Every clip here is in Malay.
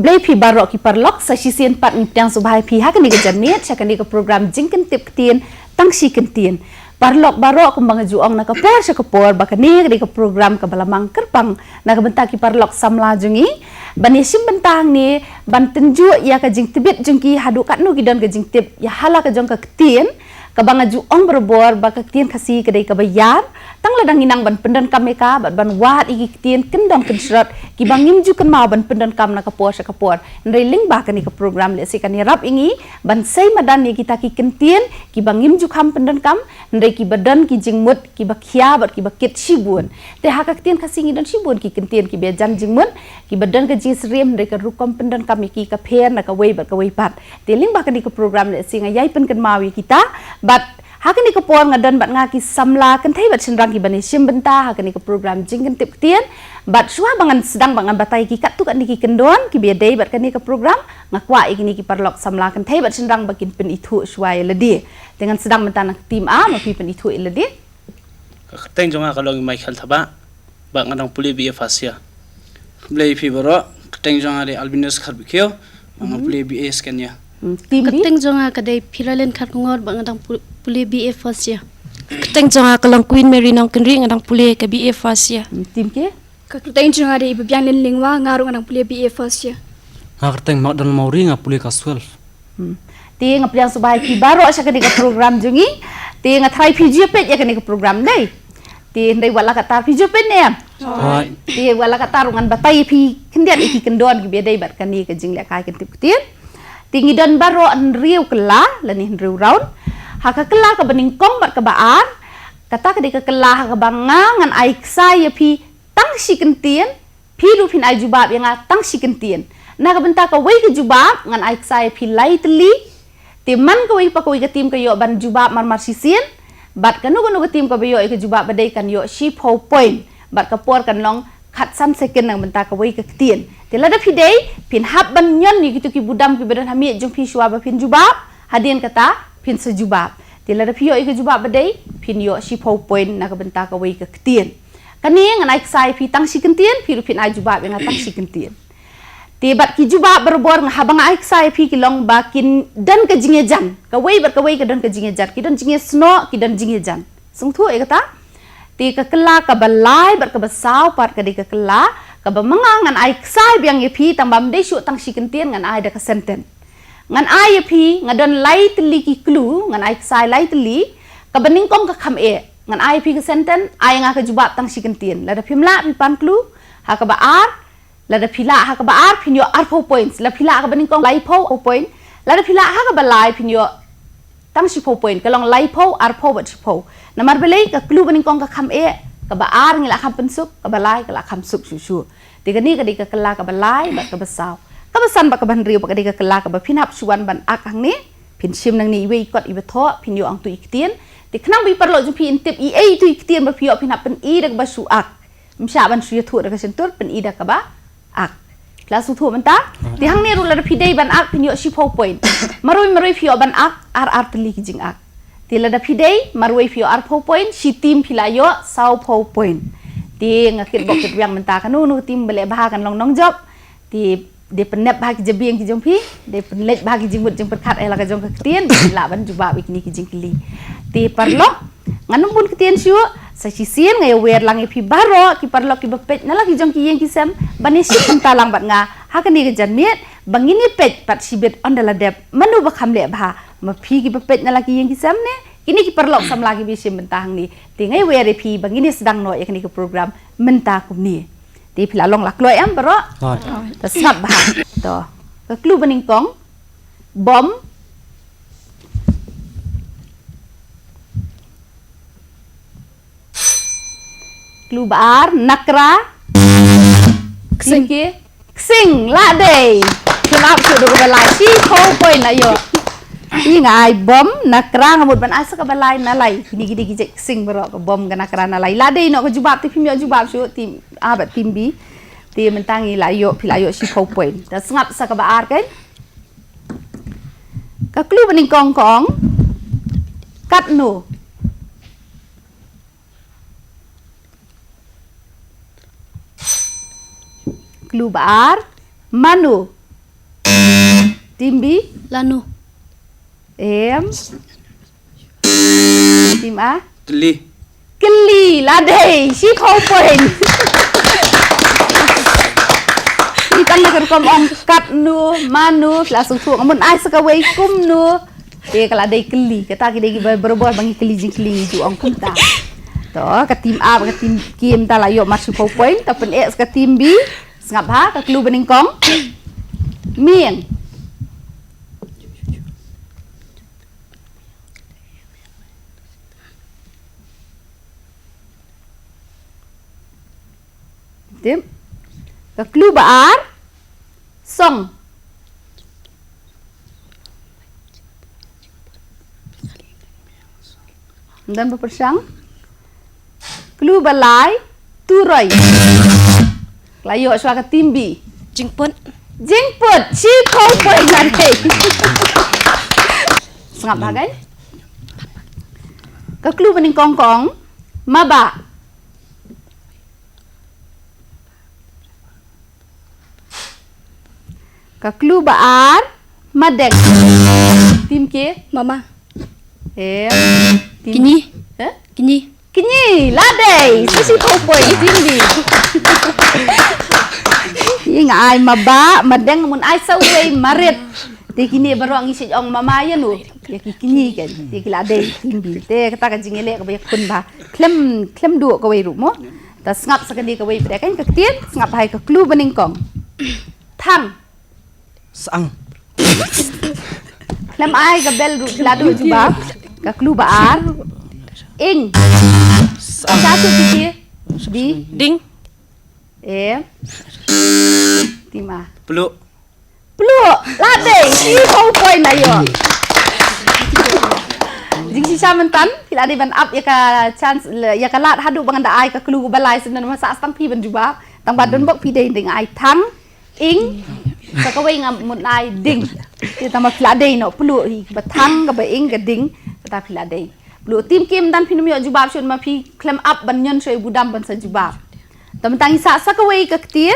blay pi barok ki parlok sa sisien pat ngitang subhai pi ha kani ke jamit sa kani ke program jingtip ktien Tangshikyntien parlok barok kumbang juong na kapor sa kapor bakani kani ke program ka balamang kerpang na kabenta ki parlok samla jungi bani sim bentang ni ban tenju ya ka jingtibit jungki hadu kat nu gidon ke jingtip ya hala ka jong ka ktien kabang juong berbor baka ktien khasi kedai ka bayar tang ladang inang ban pendan kameka ban wat iki ktien kendong kensrot ki bangim ju kan mau ban pendan kam na kapor sa kapor ndai ling ba kani ka program le sikani rap ingi ban sei madan ni kita ki kentien ki bangim ju kam pendan kam ndai ki badan ki jingmut ki bakhia bat ki bakit sibun te ha ka ktien khasi ngi dan sibun ki kentien ki bejan jingmut ki badan ka jisrem ndai ka rukom pendan kam ki ka pher na ka wei bat ka wei pat te ling ba kani ka program le singa yai pen kan mau kita but hakani ka por ngadan bat nga ki samla kan thai bat chenrang ki bani sim benta hakani ka program jingtip ktien bat suah bangan sedang bangan batai ki kat tu kan ki kendon ki be dei bat kani ka program ngakwa ikini ki parlok samla kan thai bat chenrang bakin pen itu suai ledi dengan sedang mentan tim A ma pi pen itu ledi teng jonga kalong mai khal thaba ba ngadang puli bi fasia blai pi baro teng jonga de albinus khar bikhyo ma puli bi es kanya Keteng jonga kadai pilalen khat ngor bang adang puli BF fasia. Keteng jonga kalang Queen Mary nong kenri ngadang puli ke BF fasia. tim ke Keteng jonga de ibu biang len lingwa ngarung adang puli BF fasia. Keteng mak dan mauri nga puli kaswel. ti ngapliang subay ki baro sa kani ka program jungi ti ngatrai PG pet ya kani ka program dai ti ndai wala kata PG pet ne ti wala kata rungan batai pi kendian iki kendon ki bedai bat kani ka jingle kai kentip ktien tinggi dan baro riu kela lani riu raun haka kela ka beningkong bat ka baar kata ka de ka kela ka bangangan ai sai pi Tangshikyntien pi lu pin ai jubab yang Tangshikyntien na ka benta ka wei ka jubab ngan ai sai pi lightly timan ka wei pa ka wei ka tim ka yo ban jubab mar sisien bat ka nu ka tim ka yo ka jubab badai kan yo ship ho point bat ka por kan long khat sam second nang benta ka wei ka ktien te lada pidei pin hab ban nyon ni gitu ki budam ki bedan hami jong pi shwa ba pin jubab hadien kata pin sejubab te lada pio ik jubab badai pin yo shipo point na ka benta ka wei ka ktien kani ngan ai sai pi Tangshikyntien pi pin ai jubab yang Tangshikyntien te bat ki jubab berbor ng habang ai sai pi ki long bakin dan ka jingejan ka wei ka dan ka jingejan ki dan jinge sno ki dan jingejan sung thu e kata ti ka kela ka balai bar ka basau part ka di ka kela ka bamangan ai sai biang yepi tang bam de shu Tangshikyntien ngan ai da ka senten ngan ai yepi ngadon lightly ki clue ngan ai sai lightly ka beningkong ka kham e ngan ai pi ka senten ai nga ka jubab Tangshikyntien la da pimla pi pan clue ha ka baar la da pila ha ka baar pin yo arpo points la pila ka beningkong lai po point la da pila ha ka balai pin yo Tangshipo point kalong laipo arpo bat shipo namar belai ka clue beningkong ka kham e ka baar ngila kham pensuk ka balai ka la kham suk shu tiga ni ka di ka kela ka balai bat ka basau ka basan ba ka ban riu ba ka di ka kela ka ba pinap suan ban ak hang ni pin sim nang ni wei kot ibe tho pin yo ang tu iktien ti khnang bi parlo ju pin tip i ei tu iktien ba pio pinap pen i dak ba su ak msha ban su thu dak sentur pen i dak ka ba ak kelas thu menta ti hang ni ru la pidei ban ak pin yo shipo point maroi pio ban ak ar teli ki jing ak ti la da pidei maroi pio ar po point si tim pilayo sau po point ti ngakit bokit yang menta kan nu tim bele bah kan long nong job ti de penep bah ki jebieng ki jongpi de penlet bah ki jingmut jeng perkat ela ka jong ka ktien la ban juba ikni ki jing kili ti parlo nganum bun ktien syu sa sisien ngai wer lang pi baro ki parlo ki bepet nala ki jong ki yeng ki sem banisi pentalang bat nga hakani ke janmiet bangini pet pat sibet ondala dep manu ba khamle bah ma phi ki bepet nala ki yeng ki sem ne kini ki parlo sam lagi bi sim mentang ni ti ngai wer pi bangini sedang no yakni ke program menta kum ni ti pila long lak loi am baro ta snap bah to ka klu beningkong bom klu bar nakra ksing la dei kenap sudah balai si ko point na yo ingai bom nakra ngamut ban asa ka balai na lai gini gijek sing baro ka bom ka nakra na lai la dei no ka jubab ti pim yo jubab su tim abat tim bi ti mentangi la yo pila yo si ko point ta sngap sa ka baar kan ka klu bening kong kong kat no klu baar manu Tim B. Lanu. Em. Tim A. Keli. Keli ladai si kau point. Ikan nak kerkom ongkat nu manu langsung tu amun ai sekawai kum nu. Dia kalau ada keli kata kita berbuat bangi keli jing keli tu ong kum ta. To ke tim A ke tim Kim ta layo masuk kau point tapi X ke tim B ngap ha ke kelu bening kong. Mieng. Tim. Ke kelu baar song. Dan berpersang. Kelu balai turai. Layo suara timbi. Jingput. Jingput si kau pun nanti. Sengap bagai. Ke kelu bening kongkong maba. Ke kelu baar madek. Tim ke Mama. Kini. Eh? Kini. Kini ladai sisi popoi timbi. Inga ai maba madeng mun ai sawai marit. Ti kini baru ngisi ong mama ya nu. Ya kini kan. Ti ladai timbi. Te kata ka jingele ka bay kun ba. Klem du ka way ru mo. Ta ngap sakandi ka way pre kan ka tien ngap hai ka klu bening kong. Tang. Sang. Klem ai ka bel ru ladu juba. Ka klu baar. Ing. Satu fikir. Di. Ding. Tima. Peluk. Peluk. Ladai. Si kau poin na yo. Jing si mentan. Bila ada ban up ya ka chance ya ka lat hadu bangan da ai ka kelu balai senan masa astang pi ban juba. Tang badon bok pi dei ding ai tang. Ing. Sakawai ngam mun ai ding. Kita ma ladai no peluk hi batang ka ba ing ka ding. Kata ladai. Blue tim Kim dan pinum yo jubab shun ma pi klem up ban nyon shoy budam ban sa jubab. Tam tang isa sakawai ka ktien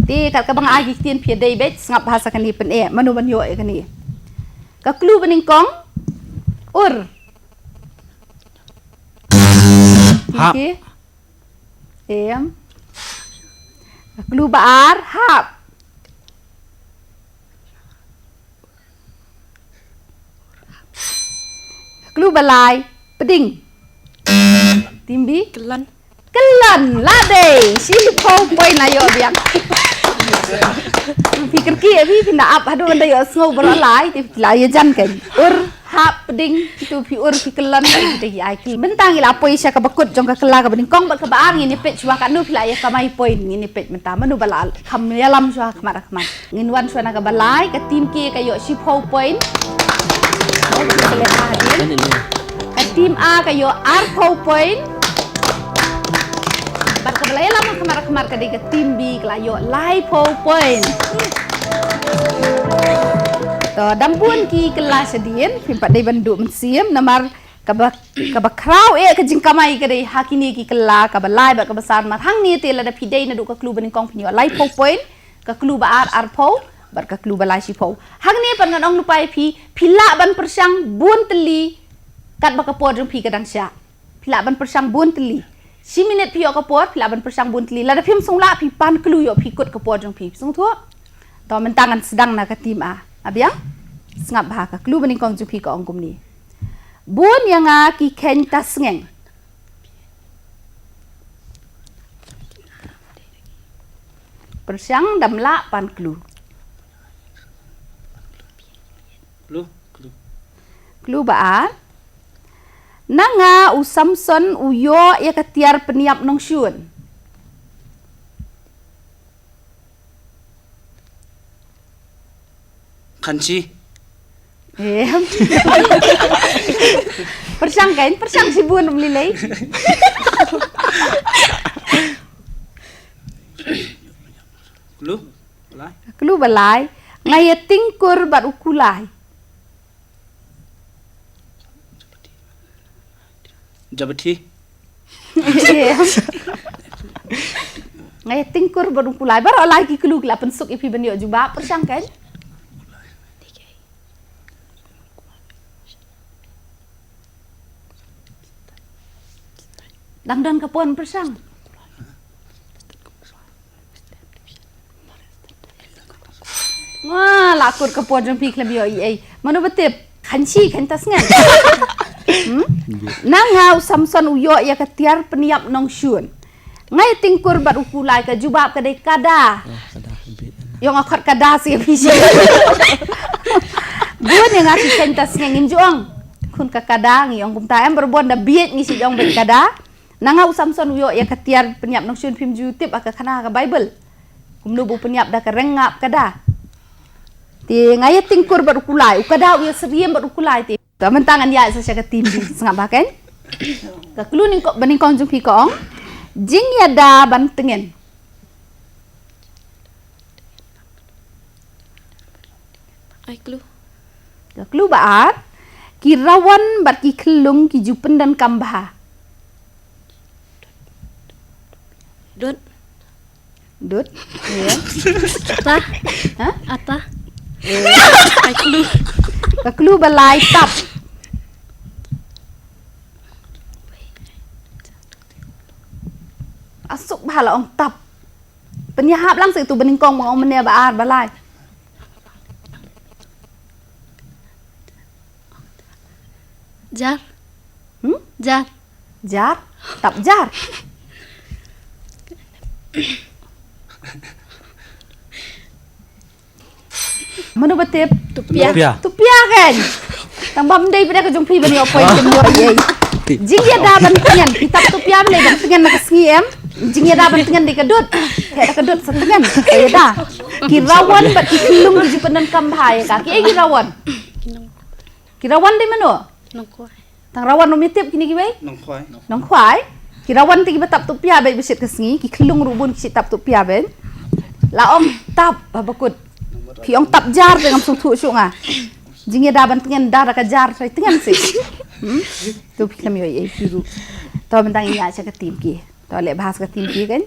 ti ka bang agi ktien pi dei bet ngap bahasa kan ni pen manu ban yo kan ni. Ka klu bening kong ur. Hap. Ka klu baar hap. Ka klu balai peding. Timbi Kelan. kelan ladai si kau poin ayo biang. Pikir ki abi pindah up hadu benda yo snow beralai ti laya jan kan. Ur hap peding itu pi ur pi kelan ti ai ki. Bentang ila poi sya ka bakut jong ka kela ka bening kong ba ka baang ini pet chua ka nu pila ya ka mai poin ini pet menta manu balal kham yalam chua khamar khamar. Ngin wan chua na ka balai ka tim ki ka yo si pau poin. Tim A kayo arpo point. Bat ka balay lamang kamar ka di ka tim B kayo lipo point. To dampuan ki kelas diin pimpat day bandu mensiam namar kaba kraw ka jingkamay ka day hakini ki kela ka balay ba ka basar mat hang ni tela da piday na du ka kluba ning kong pinyo lipo point ka kluba arpo bar ka kluba lai sipo. Hang ni pan ngan ong lupay pila ban persyang bun teli kat baka pod jong pi kadang sya pila ban persang bun teli si minit pi ka pod pila ban persang bun teli la da phim sung la pi pan klu yo pi kut ka pod jong pi sung thua to men tangan sedang na ka tim A abiang ngap ba ka klu bening kong jong pi ka ongkum ni bun yang a ki ken tas ngeng persang dam la pan klu Peluk. klu ba Nanga u Samson u yo ya ketiar peniap nong syun. Kanci. Persang kan? Persang si buan melilai. Kelu. Balai. Kelu balai. Ngaya tingkur bat ukulai. Jabati. Ngaya tingkur bat ukulai. Baru lagi kelu kela pensuk ipi benyo juga. Persang kan? Dangdan kapuan persang. Wah, lakur kapuan jong pi klem yo ai. Mano betip kanci kan tas ngan. Nangau samson uyo ya ketiar peniap nong syun. Ngai tingkur bat ukulai ka jubab ka dei kada. Yang akot kada si fisya. Buan yang ngasi kentas ngin juang. Kun ka kada ngi yang kumta em berbuan da biet ngi si jong bet kada. Nangau samson uyo ya ketiar peniap nong syun film YouTube aka kana ka Bible. Kumnu bu peniap da ka rengap kada. Ti ngai tingkur bat ukulai ukada uya seriem bat ukulai ti. Mentangan ya sa ka tim di sengap baken. Ka kluning ko baning kong jung pi kong. Jingiada bantengin. Ai clue. Ka klu baat kirawan bat ki kelung ki jupen dan kambah. Dot. Dut. Ya. Ata. Ha? Ata. Ai clue. Ka klu balai tap. Asuk bahala ong tap. Penyahap langsung itu bening kong mong menia baar balai. Jar. Hmm? Jar. Jar, tap jar. Mano betip Tupia. tupia kan. Tang bam dei pada ke jumpi bani opoi jumyo ye. Jingya da bantengan kitap tupia bani bantengan nak sngiem. Jingya da bantengan di kedut. Kayak kedut setengan. Ya da. Kirawan bat iklung di penan kambhai ka. Ki kirawan. Kirawan di mano? Nongkuai. Tang rawan nomitip kini ki bai? Nong khwai. Kirawan ti batap tupia bai besit ke sngi ki klung rubun ki tap tupia ben. La om tap babakut. Ki ong tap jar dengan sutu syunga. Jingya da bantengan da ka jar sai tengan si. Tu kami ye firu. To bentang iya cha ka tim ki. To le bahas ka tim ki kan.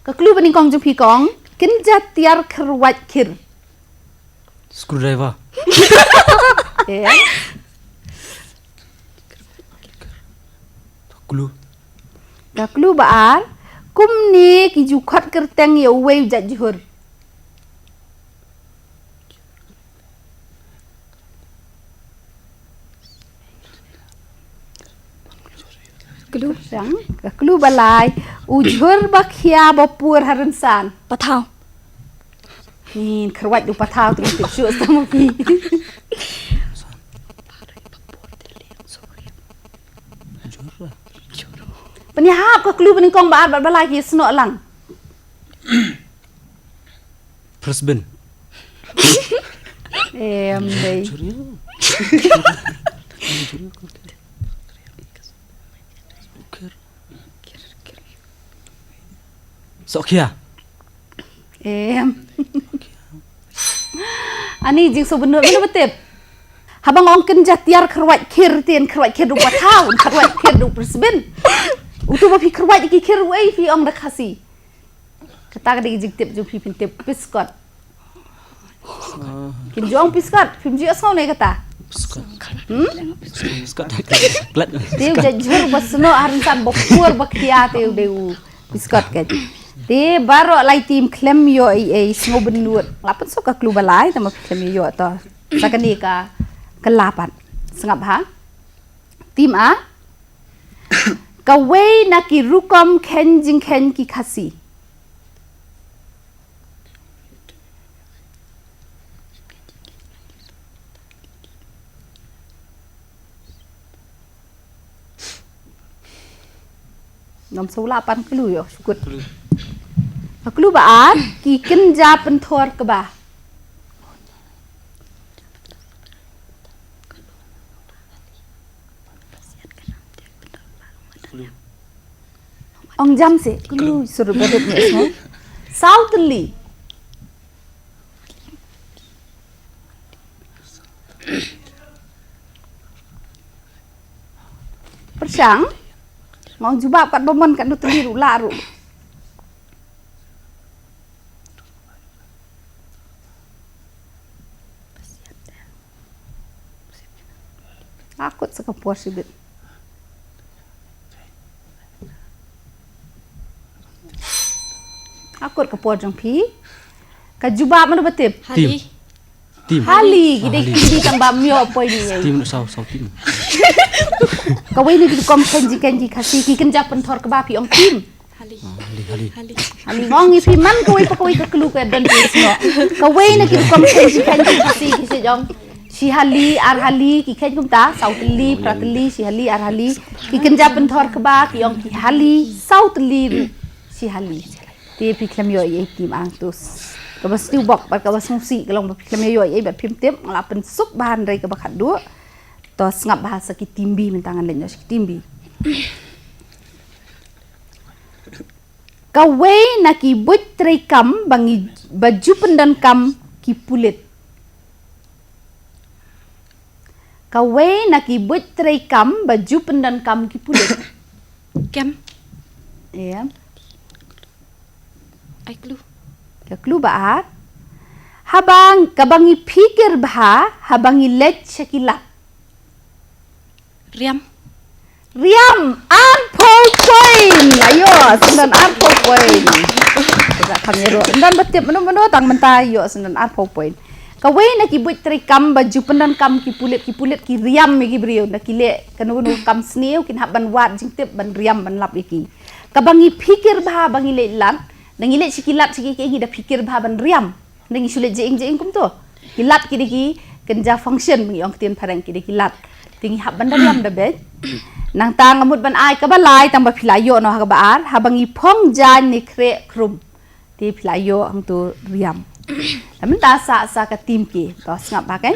Ka klu baning kong ju pi kong kinja tiar kherwat khir. Screwdriver. Ya. Glue. Ka klu baar kumni ki ju khat kerteng ye wei jat juhur. Clue. Sang ka klu balai ujhur bakhia bapur harensan. Patau. Nin kherwat du patau tu tip syu sama pi. Penyahap ka klu baning kong baar balai ki sno lang. Presben. Dei. Sokia. Ani jing so bener betip. Habang ong ken jatiar kherwat khir tien kherwat khir du patau kherwat khir du presben. Utu ba pi kherwat ki khir wei fi ong da khasi. Kata ka di jingtip ju pi pintip piskot. Kin jong piskot pim ji asau ne kata. Scott. Glad. Teu jajur basno harinsan bopur bakhia teu deu piskot kan. Te baro lai tim klem yo ai sngo benut. Lapan so ka klu balai tama klem yo to. Sakani ka kelapan. Sengap ha. Tim a. Kawei na ki rukom ken jing ken ki khasi. Nom so lapan klu yo syukut. Klu baat ki kenja penthor ke ba. Ong jam se klu suruh badut mesmo. Southly. Persang. Mau jubab kat bomon kat nu teliru laru. Akut sekapuas sibit. kod kapor jong pi. Ka jubab mana betip? Hali. Tim. Hali gide kidi tang bam yo poi ni. Tim sau tim. Ka wei ni kom kenji khasi ki kenja pen thor ka ba pi ong tim. Hali. Hali. Ani ngongi pi man ka wei pa ka wei ka kelu ka dan pi no. Ka wei na ki kom kenji khasi ki se jong. Si hali ar hali ki khen kum ta sautli pratli si hali ar hali ki kenja pen thor ka ba ki ong ki hali sautli si hali. Ti pi klam yo ye tim ang tus. Ka bas tu bok ka bas musi ka long klam yo ye bat phim tep ngala pen sup bahan rai ka ba khat du. To ngap bahasa ki timbi mentangan len yo ki timbi. Kawai na ki but tray kam bangi baju pendan kam ki pulit. Kawai na ki but tray kam baju pendan kam ki pulit. Kem. Ya. Ai clue. Ka clue ba? Habang kabangi pikir bah habangi let shakilat. Riam. Riam arpo point. Ayo, sendan arpo point. Tak kami ro. Dan betip meno tang mentai yo sendan arpo point. Kawai na ki but tray kam baju pendan kam ki pulit ki riam ki brio na ki le kanu kam sneu kin haban wat jingtip ban riam ban lap iki. Kabangi pikir bah bangi le lat nangilet sikilat sikiki ngi da pikir bah ban riam. Nangi sulit jeing kum tu. Kilat ki kenja function ngi ong tien parang ki lat. Tingi haban da riam da be. Nang tang amut ban ai ka balai tang ba philayo no ha ba ar habangi phong jan ni kre krum. Ti philayo ang tu riam. Lamun ta sa ka tim ki to ngap ba kan.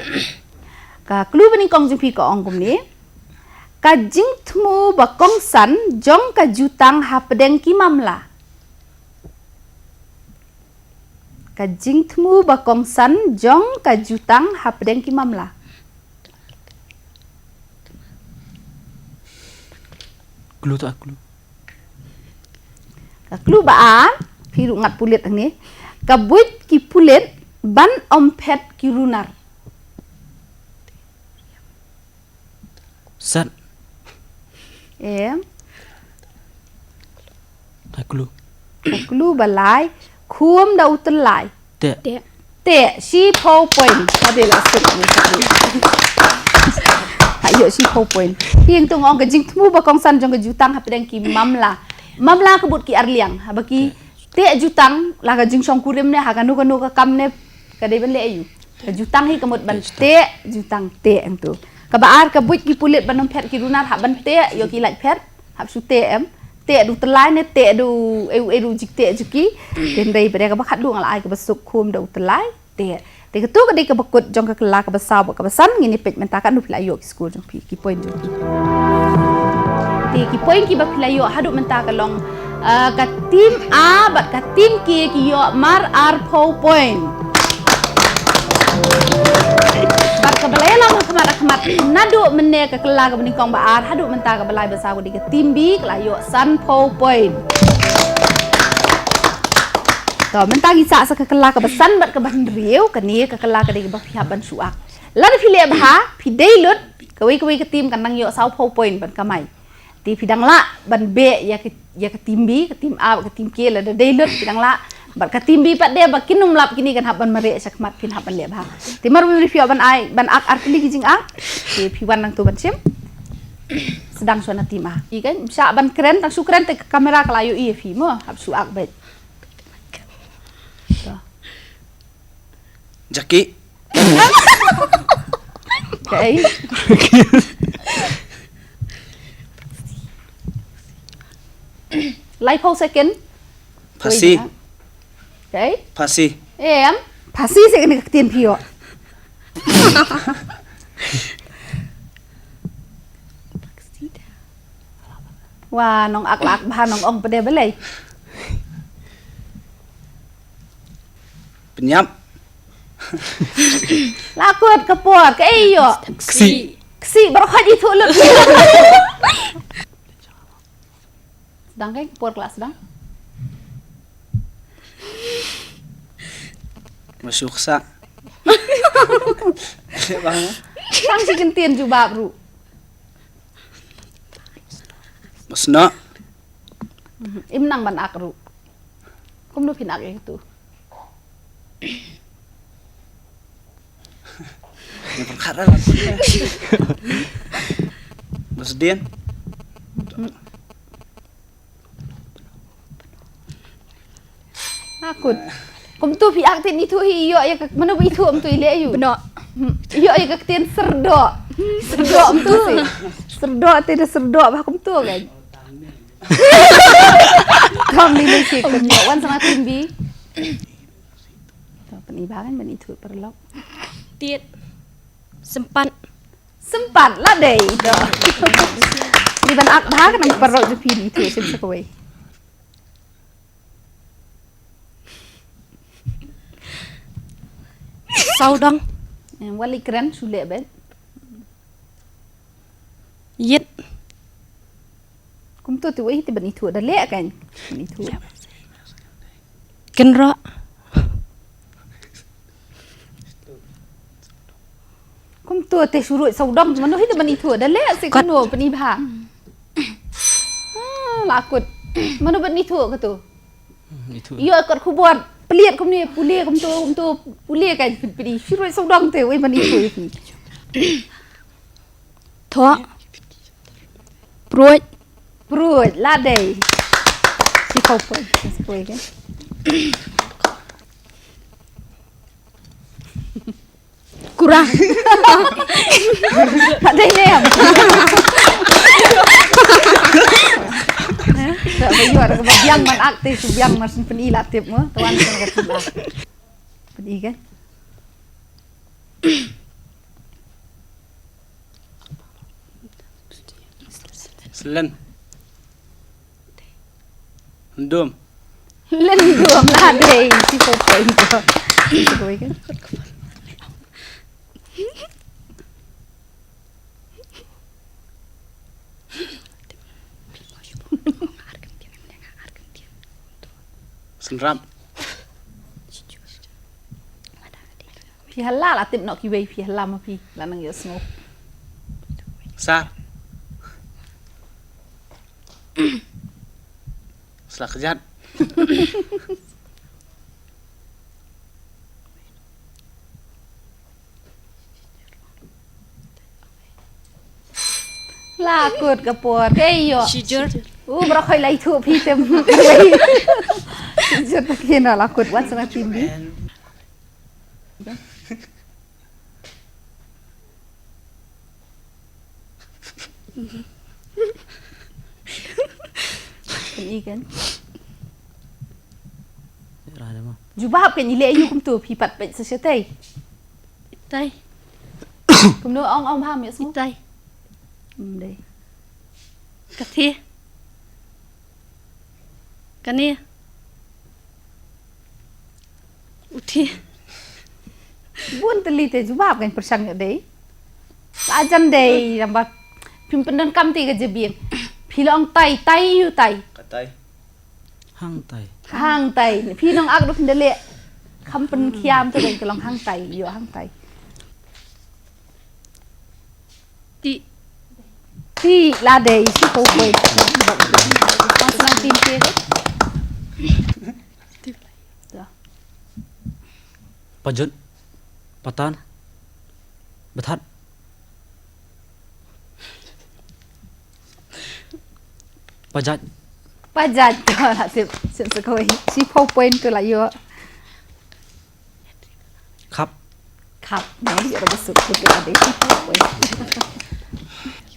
Ka clue baning kong jing pi ko ong kum ni. Ka jing thmu ba kong san jong ka jutang ha pedeng ki mamla. Ka jing thmu ba kong san jong ka jutang ha pedeng ki mamla. Clue tak clue. Ka clue ba a phiru ngat pulit ang ni. Ka buit ki pulit ban ompet ki runar. Sat. Tak clue. Ka clue ba lai khum da utul lai. Te. Te si po point. Ade la sik ni. Ayo si po point. Hiang tu ngong ka jing thmu ba kong san jong ka jutang ha pedang ki mamla. Mamla ka but ki arliang ha ba ki te jutang la ka jing song kurim ne ha ka nu ka kam ne ka dei ban le ayu. Ka jutang hi kamut ban te jutang te ang tu. Ka ba ar ka but ki pulit ban pet ki runar ha ban te yo ki laj pet hab su te em. Te du telai ne te du eu jik te juki. Den dei ba ka ba khat du ngala ai ka ba suk khum da telai te. Te ka tu ka dei ka ba kut jong ka kala ka ba sa ba ka ba san ngini pet men ta ka nu philayo ki school jong pi ki point jong ki. Te ki point ki ba philayo hadu men ta ka long ka tim A bat ka tim ki yo mar ar po point. Bat ka balai la khamat nadu menne ka kala ka bening kong ba ar hadu men ta ka balai ba sa ko di ka tim B ka yo san po point. To men ta gi sa ka kala ka ba san bat ka ban rieu ka ni ka kala ka di ba phi ban suak. La de phile ba phi dei lut ka wei ka tim kan nang yo sau po point ban ka mai. Ti pidang la ban be ya ka tim B ka tim A ka tim K la de dei lut pidang la bat ka tim B pat de ba kinum lap kini kan haban mare sakmat kin haban le ba ti mar mi fi ban ai ban ak artili ki jing ak ti pi wan nang tu ban sim sedang suana tim A i kan sa ban keren tang su keren te kamera ka layu i fi mo hab su ak bet Jaki. okay like how second Phasi. okay Phasi. em phasi se ni ktien phio wa nong ak lak ba nong ong pede belai Penyap. lakut kapor ke iyo Ksi. ksi berkhat itu lut sedang kan kapor kelas sedang Masuk sa. Bang. Tangshikyntien juga bru Masna. imnang ban akru Kum nu pinak itu. Yang perkara lah. Bersedia? Akut. Kum tu piak tin itu hiyo ya mana itu tu ile ayu. Benar. Hiyo ya ktien serdok. Serdok tu sih. Serdok tidak serdok bah kum tu kan. Kami ni cik wan sangat tinggi. Penibangan ben itu perlu. Tiet. Sempat. Sempat lah deh. Ni ban ak bah kan perlu je pilih itu sekoi. Sau dong. Wali keren sulit bet. Yết. Kum tu tu itu ban itu dah lek kan. Itu. Kinh rõ. Kum tu teh surut saudang mana itu ban itu dah lek si kuno penibah. Lakut. Mana ban itu ke tu? Itu. Iyo ikut kubuat pelit kum ni pulia kum tu pulia kan pedi surut saudang teh oi ban itu. Thọ. Pruit. Perut lah deh. Si kau pun sekoi kan. Kurang. Tak ada lem. Tak bayu ada kebagian man aktif subiang masin peni latip mo tuan kan kata lah. Peni kan. Selen. Ndum. Len gom lah deh si kau pun tu. Sekoi kan. Senram. Pi halal latip nak kibai pi halal ma pi lanang yo sngop. Sa. Setelah kejat. Lakut kapur kayo. Sijur. Berakhir lah itu pi tem. Jadi kena lakut wan sangat tinggi. Ini kan. Ada mah. Jubah kan ile ayu kum tu pi pat pet sesetai. Tay. Kum no ong ham ya semua. Tay. Deh. Kathi. Kani. Uthi. Bun teli te jubah kan persang deh. Ajan deh nampak pimpinan kamti ke jebiang. Pilong tai tai yu tai. Katai. Hang tai. Hang tai. Pinong ak duk ndele. Kampen kiam tu kan kelong hang tai yo hang tai. Ti. Ti la deh si kau boy. Pasang tim ke. Pajut. Patan. Bethat. Pajat. Pajat tu lah si sekoi. Si pau point tu lah yo. Khap. Kap. Ni ada besuk tu ada si pau point.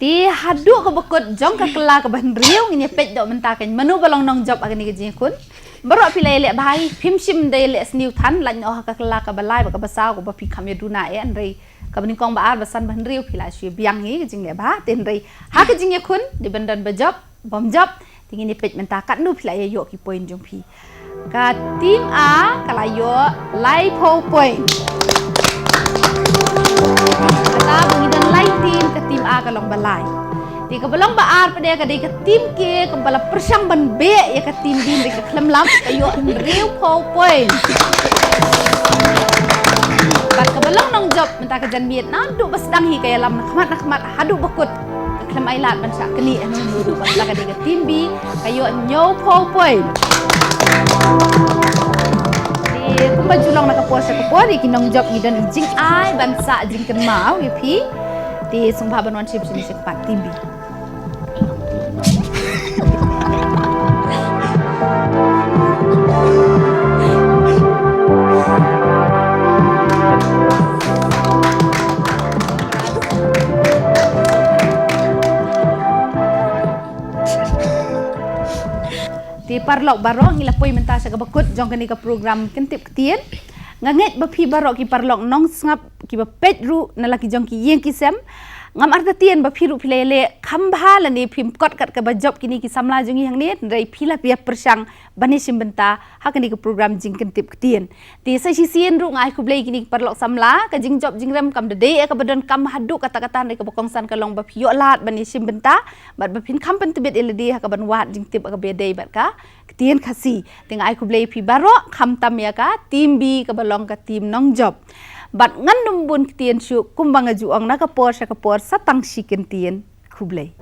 Ti hadu ke bekut jong ke kela ke bahan riau ini pet dok mentakan menu balong nong job akan ni kun. Baru pilih lek bahai pimsim day lek sniu tan lan oh ke kela ke balai ke basau ke bapi kami duna ya andrei ke bening kong baar basan bahan riau pilih si biang ni jing lek bah ten rei ha ke jing kun di bendan bejob bom job tinggi ni pet mentakan nu pilih ya yo ki point jong pi. Ka tim A kala yo lai po point. Kata bungidan lai tim ke tim A kalong balai. Di ke belong baar pada ke di ke tim ke kembala persang ban B ya ke tim din di ke klem lam ayo real po point. Kat ke belong nong job minta ke jan miet na duk basdang hi kaya lam nakmat hadu bekut klem ailat ban sak keni anu nuru ban la ke di ke tim B ayo nyo po point. Di kumba julong nakapor sa kapor di kinong job idan jing ai bansa jing kan mau ipi di sungba banwan ship sini sepat timbi. Di parlok barong ilapoi menta sa kabakut jong kani ka program kentip ktien nganget bapi barok ki parlok nong ngap ki bapet ru nalaki jong ki yeng kisem ngam arta tien bapi ru pilele khambha lani phim kot kat ka bajob kini ki samla jongi hang ni rei phila pia persang bani simbenta hakani ka program jing kentip ktien ti sa sisien ru ngai kublei kini parlok samla ka jing job jingrem kam de ka badon kam hadu kata-kata rei ka bokongsan ka long bapi yo lat bani simbenta bat bapin kampen tebet eledi ka ban wat jing tip ka bedei bat ka ktien khasi tengah ai kublei pi baro kham tam ya ka tim bi ka balong ka tim nong job bat ngan numbun ktien shu kumbang aju ong na ka por sa Tangshikyntien kublei